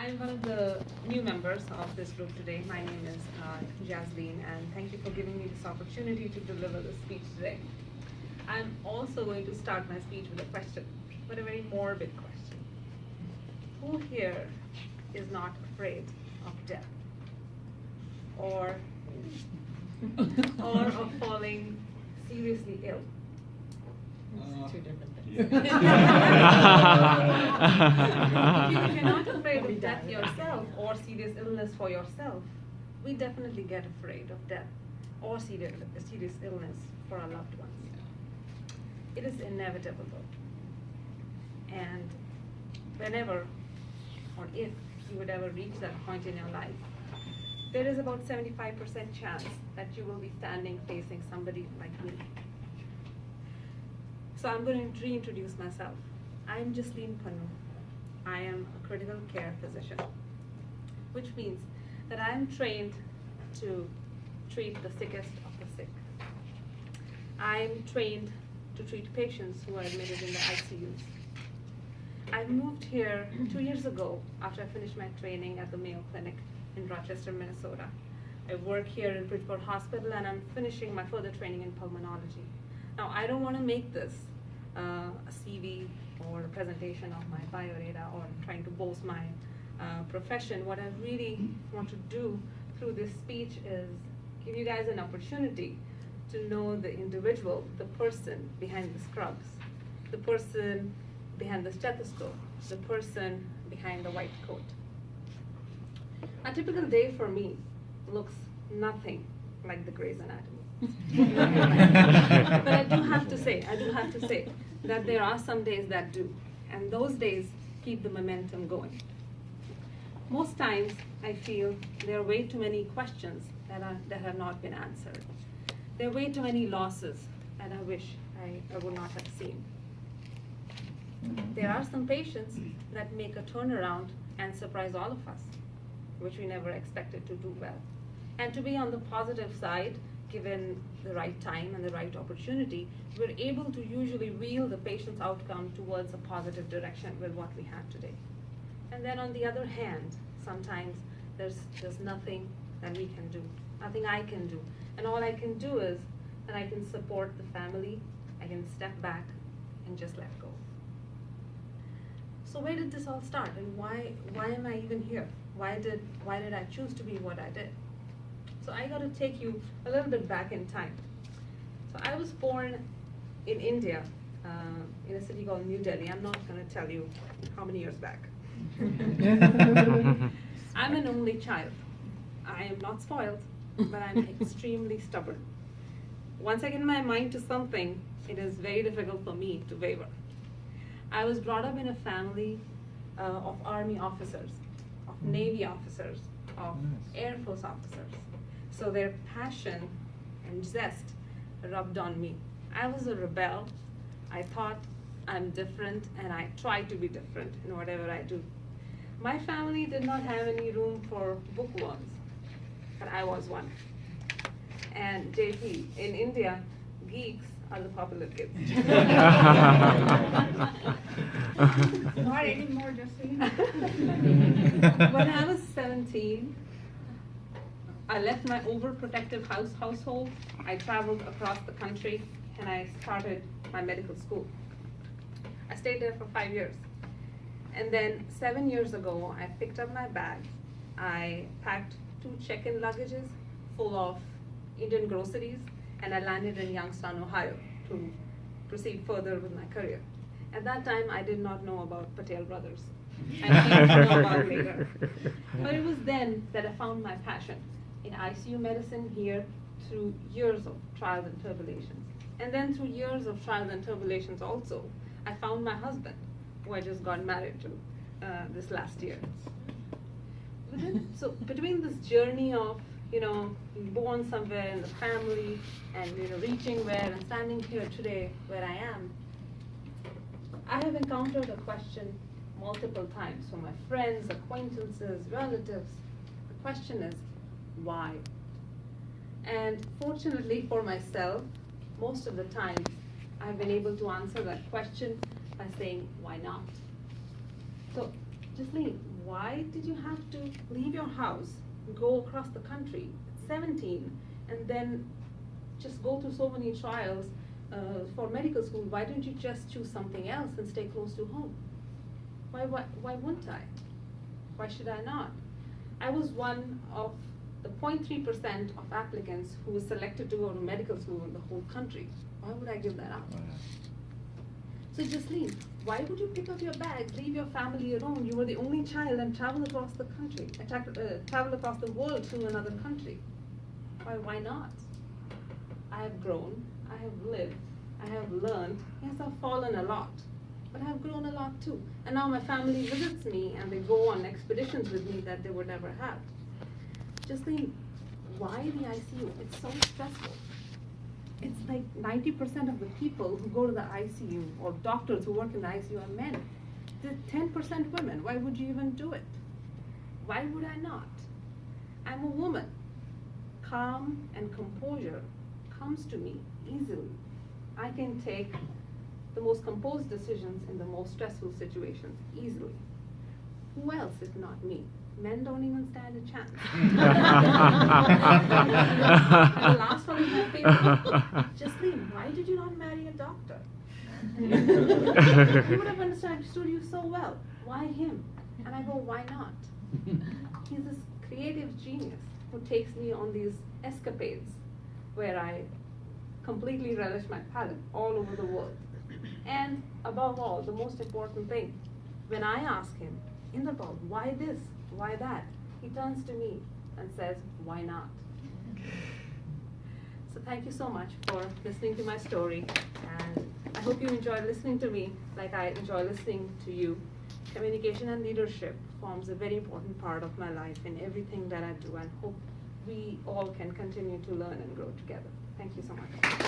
I'm one of the new members of this group today. My name is Jasleen, and thank you for giving me this opportunity to deliver this speech today. I'm also going to start my speech with a question, but a very morbid question. Who here is not afraid of death? Or of falling seriously ill? Two different things. If you're not afraid of death yourself or serious illness for yourself, we definitely get afraid of death or serious illness for our loved ones. It is inevitable though. And whenever or if you would ever reach that point in your life, there is about 75% chance that you will be standing facing somebody like me. So I'm going to reintroduce myself. I'm Jasleen Pannu. I am a critical care physician, which means that I'm trained to treat the sickest of the sick. I'm trained to treat patients who are admitted in the ICUs. I moved here 2 years ago after I finished my training at the Mayo Clinic in Rochester, Minnesota. I work here in Bridgeport Hospital, and I'm finishing my further training in pulmonology. Now, I don't want to make this a CV or a presentation of my biodata or trying to boast my profession. What I really want to do through this speech is give you guys an opportunity to know the individual, the person behind the scrubs, the person behind the stethoscope, the person behind the white coat. A typical day for me looks nothing like the Grey's Anatomy. But I do have to say that there are some days that do, and those days keep the momentum going. Most times I feel there are way too many questions that have not been answered. There are way too many losses that I wish I would not have seen. There are some patients that make a turnaround and surprise all of us, which we never expected to do well. And to be on the positive side, given the right time and the right opportunity, we're able to usually wheel the patient's outcome towards a positive direction with what we have today. And then on the other hand, sometimes there's nothing that we can do, nothing I can do. And all I can do is that I can support the family, I can step back and just let go. So where did this all start, and why am I even here? Why did I choose to be what I did? So I got to take you a little bit back in time. So I was born in India, in a city called New Delhi. I'm not going to tell you how many years back. I'm an only child. I am not spoiled, but I'm extremely stubborn. Once I get my mind to something, it is very difficult for me to waver. I was brought up in a family of Army officers, of Navy officers, of Air Force officers. So their passion and zest rubbed on me. I was a rebel. I thought I'm different, and I tried to be different in whatever I do. My family did not have any room for bookworms, but I was one. And JP, in India, geeks are the popular kids. Not anymore, Justine. When I was 17, I left my overprotective household. I traveled across the country, and I started my medical school. I stayed there for 5 years. And then 7 years ago, I picked up my bag. I packed 2 check-in luggages full of Indian groceries, and I landed in Youngstown, Ohio to proceed further with my career. At that time, I did not know about Patel Brothers. I came to know about later. But it was then that I found my passion in ICU medicine here through years of trials and tribulations. And then through years of trials and tribulations also, I found my husband, who I just got married to this last year. So between this journey of, being born somewhere in the family and, reaching where and standing here today where I am, I have encountered a question multiple times from my friends, acquaintances, relatives. The question is, why? And fortunately for myself, most of the time, I've been able to answer that question by saying, why not? So Jocelyn, why did you have to leave your house, go across the country at 17, and then just go through so many trials for medical school? Why didn't you just choose something else and stay close to home? Why wouldn't I? Why should I not? I was one of the 0.3% of applicants who was selected to go to medical school in the whole country. Why would I give that up? So Jocelyn, why would you pick up your bags, leave your family alone? You were the only child and travel across the country, travel across the world to another country. Why not? I have grown, I have lived, I have learned. Yes, I've fallen a lot, but I've grown a lot too. And now my family visits me and they go on expeditions with me that they would never have. Jocelyn, why the ICU? It's so stressful. It's like 90% of the people who go to the ICU or doctors who work in the ICU are men. They're 10% women. Why would you even do it? Why would I not? I'm a woman. Calm and composure comes to me easily. I can take the most composed decisions in the most stressful situations easily. Who else if not me? Men don't even stand a chance. And the last one is my favorite. Jocelyn, why did you not marry a doctor? He would have understood you so well. Why him? And I go, why not? He's this creative genius who takes me on these escapades where I completely relish my palate all over the world. And above all, the most important thing, when I ask him, Indrapal, why this? Why that? He turns to me and says, why not? So thank you so much for listening to my story, and I hope you enjoy listening to me like I enjoy listening to you. Communication and leadership forms a very important part of my life in everything that I do, and hope we all can continue to learn and grow together. Thank you so much.